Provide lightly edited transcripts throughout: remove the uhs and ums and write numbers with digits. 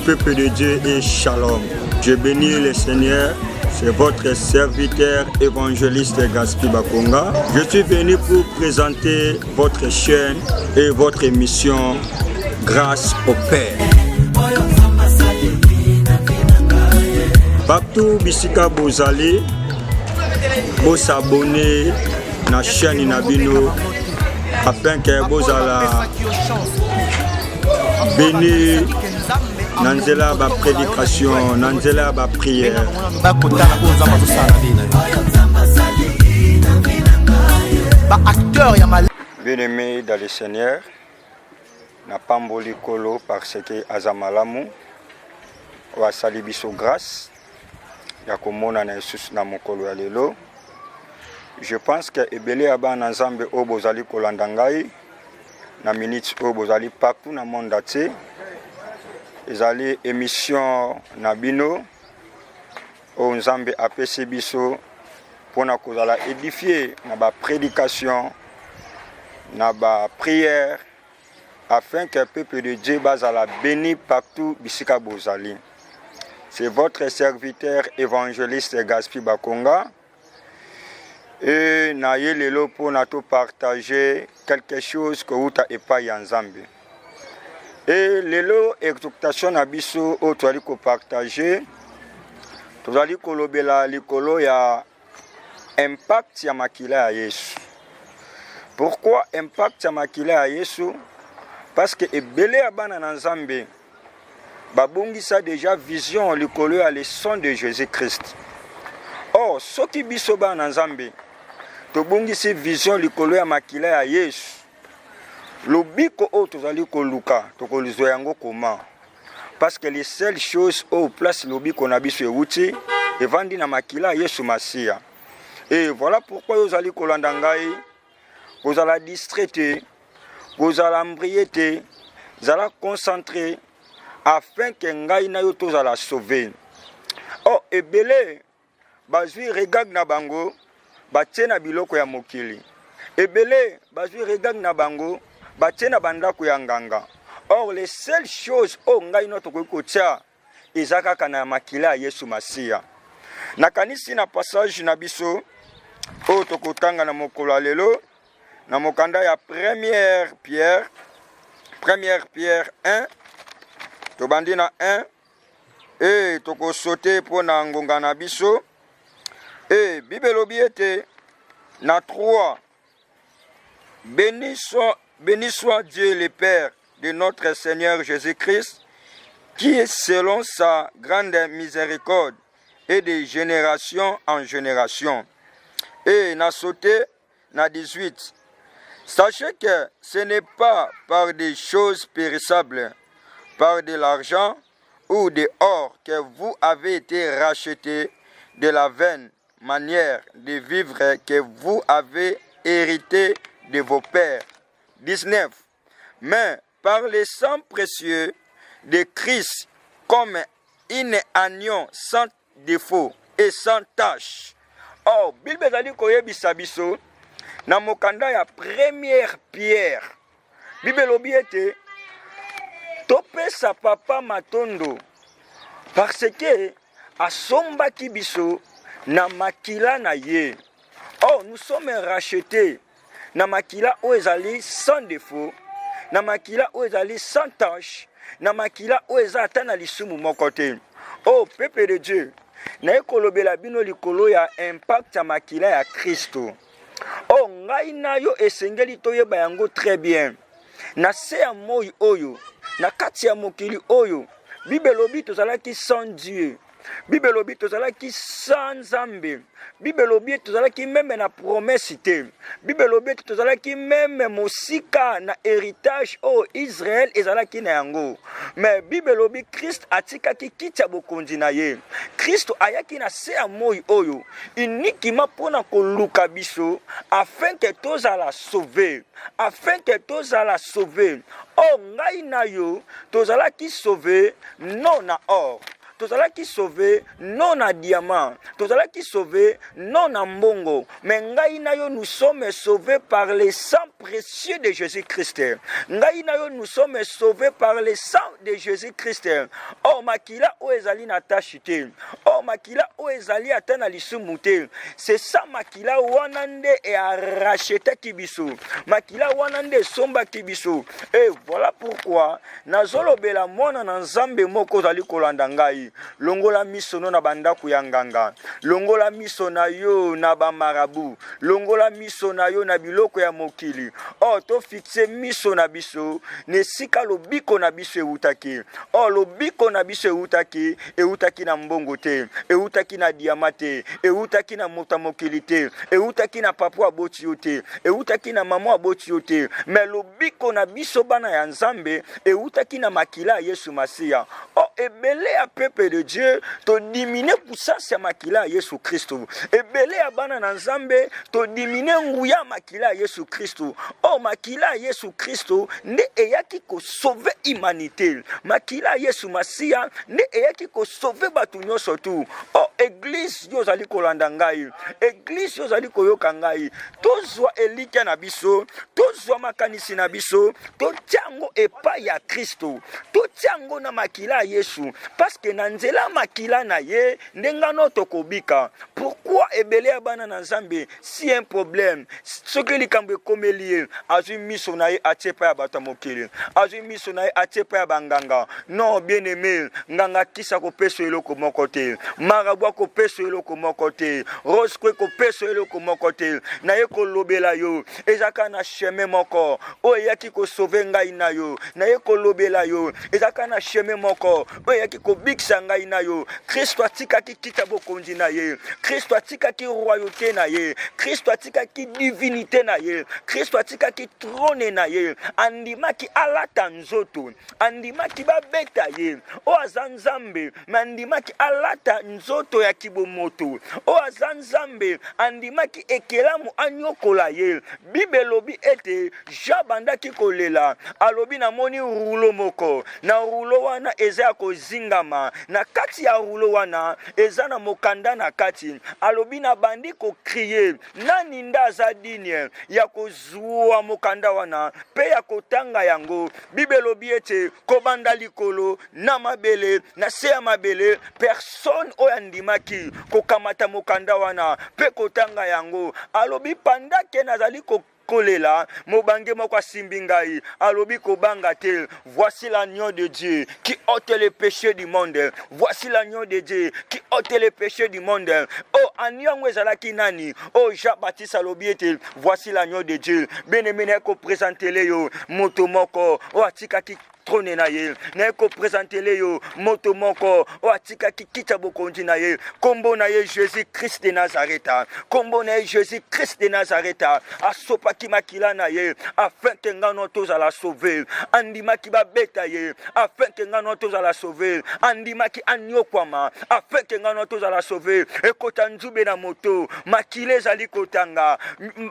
peuple de Dieu et shalom. Je bénis le Seigneur. C'est votre serviteur évangéliste Gaspi Bakonga. Je suis venu pour présenter votre chaîne et votre émission Grâce au Père. Partout bisika bozali, vous s'abonner à la chaîne Nabino afin que vous allez béni Nanzela ba prédication, Nanzela ba prière. Bien-aimé dans le Seigneur, na pamboli kolo parce que azamalamu wa salibiso grâce ya komona na Jesus na mokolo ya lelo. Je pense que ebele aba na Nzambe o bozali kolanda ngai na minute o bozali partout na monde ate. Ezali émission na bino o Nzambe apesi biso pona kozala édifier na ba prédication na ba prière afin que le peuple de Dieu bazala béni partout bisika bozali. C'est votre serviteur évangéliste Gaspi Bakonga et na yelelo pour na to partager quelque chose que uta epa ya Nzambe. Et lelo exhortation na biso o twali ko partager tozali kolobela likolo ya impact ya makila ya Yesu. Pourquoi impact ya makila ya Yesu? Parce que ebele abana na Nzambe babongisa déjà vision likolo ya leçon de Jésus-Christ. Or soki biso bana na Nzambe tobongisi vision likolo ya makila ya Yesu. Lobiko o tozali koluka tokolizo yango comment? Parce que les seules choses au place lobiko na biso euti evandi na makila Yesu Masia. Et voilà pourquoi tozali kolanda ngai, tozala distraité, tozala mbriété, tozala concentré afin que ngai na yo tozala sauver. Oh ebele bazui regard na bango batie na biloko ya mokili. Ebele bazui regard na bango batie na bandako ya nganga. Or les seules choses o ngai no tokokotia ezaka kana makila Yesu Masia. Na kanisi na passage na biso o tokotanga na mokolo lelo na mokanda ya première Pierre 1 tobandi na 1 et toko sauter pour na ngonga na biso et Bible obiete na 3. Béni soit Dieu le Père de notre Seigneur Jésus-Christ, qui est selon sa grande miséricorde et de génération en génération. Et na sauté na 18. Sachez que ce n'est pas par des choses périssables, par de l'argent ou de or que vous avez été rachetés de la vaine manière de vivre que vous avez hérité de vos pères. 19. Mais par le sang précieux de Christ, comme un agneau sans défaut et sans tache. Oh, Bible zali koyebisa biso na mokanda ya première Pierre. Bible obiete topesa papa matondo parce que asombaki biso na makila na ye. Oh, nous sommes rachetés na makila o ezali sans défaut, na makila o ezali sans tache, na makila o ezata na lisumu moko te. Oh peuple de Dieu, na ekolobela bino likolo ya impact ya makila ya Kristo. Oh ngai na yo esengeli toyeba yango très bien. Na se ya moi oyo, na kati ya mokili oyo, Bible lobi tozalaki sans Dieu. Bible lobi tozalaki sans Nzambe. Bible lobi tozalaki même na promesse te. Bible lobi tozalaki même mosika na héritage o Israël ezalaki na yango. Mais Bible lobi Christ atikaki kiti ya bokonzi na ye. Christ ayaki na se ya moi oyo uniquement pona koluka biso afin que tozala sauver. Afin que tozala sauver. Oh ngai na yo tozalaki sauver non na or. tozalaki sauvé non na diamant, tozalaki sauvé non na mbongo, mais ngai na yo nous sommes sauvés par le sang précieux de Jésus-Christ. Ngai na yo nous sommes sauvés par le sang de Jésus-Christ. Oh makila o ezali na tache te, oh makila o ezali ata na lisumu te, c'est ça makila wana nde e arracheta kibiso, makila wana nde somba kibiso. Et voilà pourquoi nazolobela mwana na nzambe moko zali kolanda ngai, longola miso no na bandako ya nganga, longola miso na yo na ba marabu, longola miso na yo na biloko ya mokili. Oh to fixe miso na biso nesika lobiko na biso eutaki. Oh lobiko na biso eutaki na mbongo te, eutaki na diamate, eutaki na mota mokili te, eutaki na papa aboti yo te, eutaki na mama aboti yo te, mais lobiko na biso bana ya nzambe eutaki na makila Yesu Masia. Oh ebele ya peuple de Dieu to dimine puissance ya makila Yesu Kristo, ebele ya bana na nzambe to dimine nguya makila Yesu Kristo. Oh makila Yesu Kristo nde eyaki ko sauver humanité, makila Yesu Masia nde eyaki ko sauver batu nyonso tu. Oh église yo zali kolanda ngai, église yo zali koyoka ngai, tozwa elika na biso, tozwa makanisi na biso, totiango epai ya Kristo, totiango na makila Yesu, parce que na nzela makila na ye ndengano tokobika. Pourquoi ebele ya bana na nzambe si un problème soki likambo ekomelie azwi miso na ye atie pa ya bato mokili, azwi miso na ye atie pa ya banganga? Non bien aimé, nganga kisa kopesa eloko moko te, marabu kopesa eloko moko te, roskwe kopesa eloko moko te, na ye kolobela yo ezaka na chemin moko o yaki ko sauver ngai na yo, na ye kolobela yo ezaka na chemin moko o yaki ko bikisa ngai na yo. Kristo atikaki kita bokonzi na ye, Kristo atikaki royauté na ye, Kristo atikaki divinité na ye, Kristo atikaki trône na ye, andimaki alata nzoto, andimaki babeta ye o azanzambe, mandimaki alata nzoto ya kibomoto o azanzambe, andimaki ekelamu anyokola ye. Bible lobi ete jabandaki kolela, alobi na moni rouleau moko, na rouleau wana eza ya kozingama, na kati ya rouleau wana eza na mokanda na kati, alobi na bandi ko kriye nani nda aza digne ya kozwa mokanda wana pe ya kotanga yango. Bible lobi ete kobanda likolo na mabele na se ya mabele personne oyo andimaki kokamata mokanda wana pe kotanga yango. Alobi pandake nazali kolela mobange moko asimbi ngai, alobi kobanga te, voici l'agneau de Dieu qui ôte les péchés du monde, voici l'agneau de Dieu qui ôte les péchés du monde. Oh anyango ezalaki nani? Oh Jean-Baptiste alobi ete voici l'agneau de Dieu. Benemene ko présenter le yo moto moko o atikaki trône na ye, na ko présenter le yo moto moko o atikaki kita bokonzi na ye, kombo na ye Jésus Christ de Nazareth, kombo na ye Jésus Christ de Nazareth, asopaki makila na ye afin que ngano tozala sauver, andimaki babeta ye afin que ngano tozala sauver, andimaki anyokwama afin que ngano tozala sauver. Ekota nzube na moto makile ezali kotanga,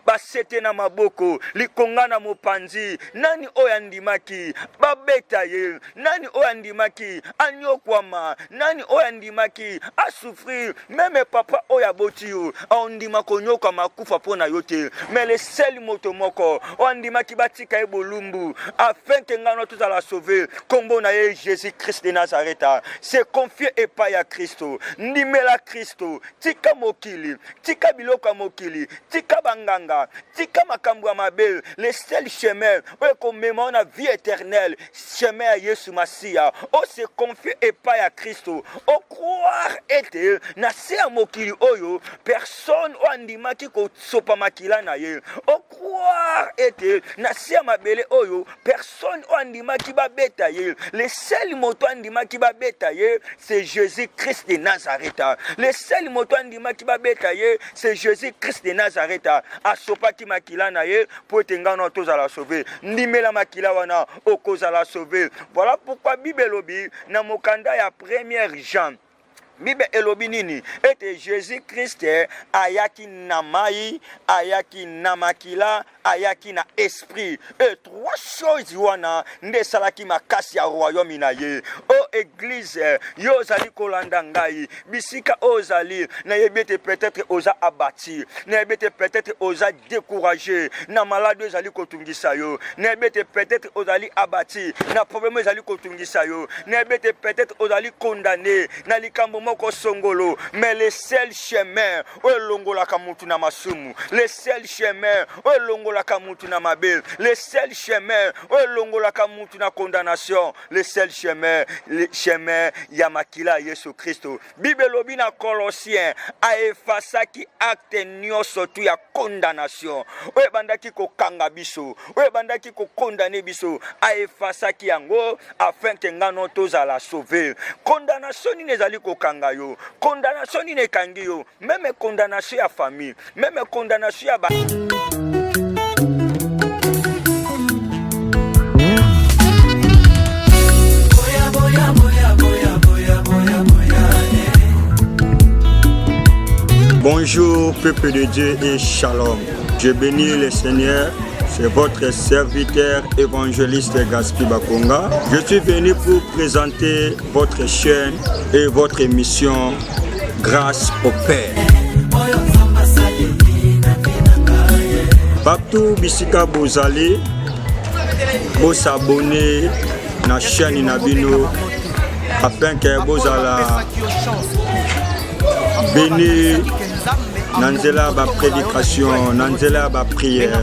basete na maboko likonga na mopanzi, nani oyo andimaki babeta ye, nani oyo andimaki anyokwama, nani oyo andimaki asouffrir. Même papa oyo aboti yo ondima konyokwama kufa pona yo te, mais le seul moto moko ondimaki batika ye bolumbu afin que ngano tozala sauver, kombo na ye Jésus Christ de Nazareth. Se confier epai ya Kristo, ndimela Kristo, tika mokili, tika biloko mokili, tika banganga, tika makambo ya mabe. Le seul chemin oyo komema na vie éternelle, chemin ya Yesu Masia. O se confier epai ya Kristo, o croire ete na se ya mokili oyo personne o andimaki kosopa makila na ye, o croire ete na se ya mabele oyo personne o andimaki babeta ye. Le seul moto andimaki babeta ye c'est Jésus Christ de Nazareth. Le seul moto andimaki babeta ye c'est Jésus Christ de Nazareth. Asopaki makila na ye po ete ngano tozala sauver, ndimela makila wana okozala sauver. Voilà pourquoi Bible lobi na mokanda ya 1 Jean, Bible elobi nini? Ete Jésus Christ ayaki na mai, ayaki na makila, ayaki na esprit. Et trois choses wana nde salaki makasi ya royaume na ye. O église yo ozali kolanda ngai bisika ozali na yebete peut-être oza abati na yebete peut-être oza découragé na malade ozali kotungisa yo na yebete peut-être ozali abati na problème ozali kotungisa yo na yebete peut-être ozali condamné na likambo moko songolo. Mais le seul chemin o elongolaka mutu na masumu, le seul chemin o elongolaka mutu na mabel, le seul chemin o elongolaka mutu na condamnation, le seul chemin, le chemin ya makila Yesu Kristo. Bible lobi na Colossiens a efasaki acte nyonso tu ya condamnation. O ebandaki ko kanga biso, o ebandaki ko condamner biso, a efasaki yango afin que ngano tozala sauver. Condamnation ni nezali ko kanga yo, condamnation ni ne kangi yo, même condamnation ya famille, même condamnation ya ba. Bonjour peuple de Dieu et shalom. Je bénis le Seigneur. C'est votre serviteur évangéliste Gaspi Bakonga. Je suis venu pour présenter votre chaîne et votre émission Grâce au Père. Partout bisika bozali, vous s'abonner à la chaîne Nabino afin que vous allez béni nanzela ba prédication, nanzela ba prière.